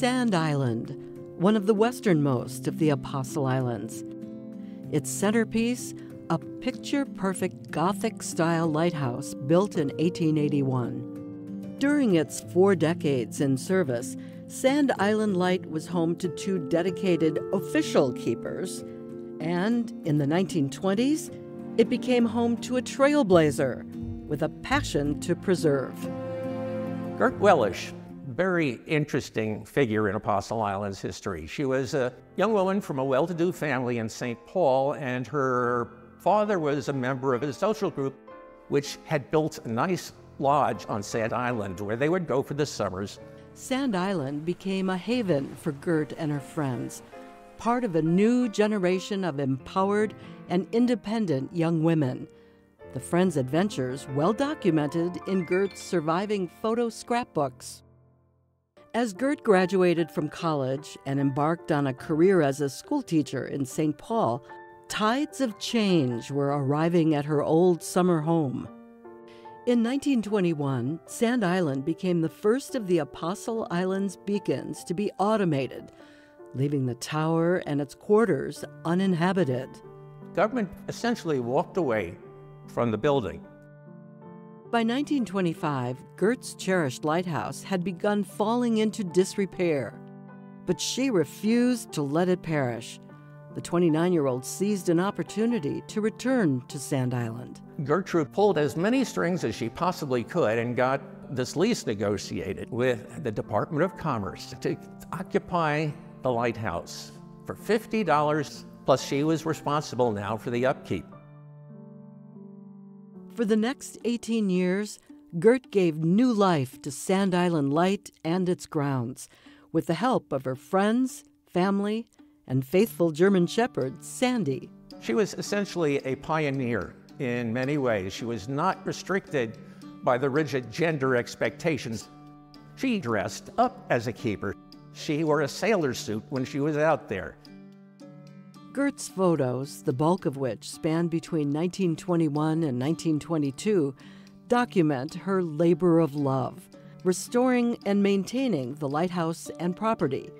Sand Island, one of the westernmost of the Apostle Islands. Its centerpiece, a picture-perfect Gothic-style lighthouse built in 1881. During its 4 decades in service, Sand Island Light was home to 2 dedicated official keepers, and in the 1920s, it became home to a trailblazer with a passion to preserve. Gert Wellisch, very interesting figure in Apostle Islands history. She was a young woman from a well-to-do family in St. Paul, and her father was a member of a social group which had built a nice lodge on Sand Island where they would go for the summers. Sand Island became a haven for Gert and her friends, part of a new generation of empowered and independent young women. The friends' adventures well documented in Gert's surviving photo scrapbooks. As Gert graduated from college and embarked on a career as a schoolteacher in St. Paul, tides of change were arriving at her old summer home. In 1921, Sand Island became the first of the Apostle Islands beacons to be automated, leaving the tower and its quarters uninhabited. Government essentially walked away from the building. By 1925, Gert's cherished lighthouse had begun falling into disrepair, but she refused to let it perish. The 29-year-old seized an opportunity to return to Sand Island. Gertrude pulled as many strings as she possibly could and got this lease negotiated with the Department of Commerce to occupy the lighthouse for $50, plus she was responsible now for the upkeep. For the next 18 years, Gert gave new life to Sand Island Light and its grounds, with the help of her friends, family, and faithful German shepherd, Sandy. She was essentially a pioneer in many ways. She was not restricted by the rigid gender expectations. She dressed up as a keeper. She wore a sailor suit when she was out there. Gert's photos, the bulk of which spanned between 1921 and 1922, document her labor of love, restoring and maintaining the lighthouse and property.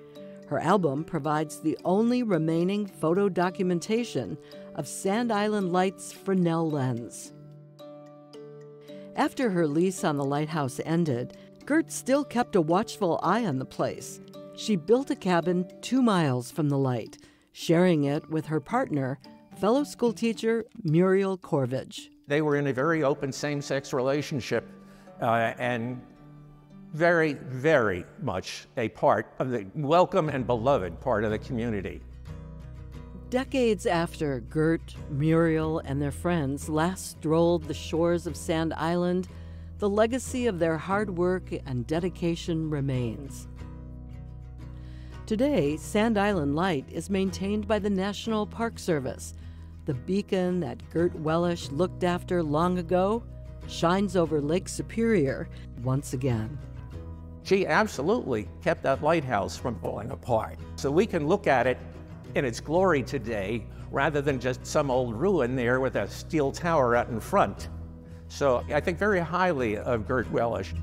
Her album provides the only remaining photo documentation of Sand Island Light's Fresnel lens. After her lease on the lighthouse ended, Gert still kept a watchful eye on the place. She built a cabin 2 miles from the light, sharing it with her partner, fellow schoolteacher Muriel Corvidge. They were in a very open same-sex relationship and very, very much a part of the welcome and beloved part of the community. Decades after Gert, Muriel, and their friends last strolled the shores of Sand Island, the legacy of their hard work and dedication remains. Today, Sand Island Light is maintained by the National Park Service. The beacon that Gert Wellisch looked after long ago shines over Lake Superior once again. She absolutely kept that lighthouse from falling apart. So we can look at it in its glory today rather than just some old ruin there with a steel tower out in front. So I think very highly of Gert Wellisch.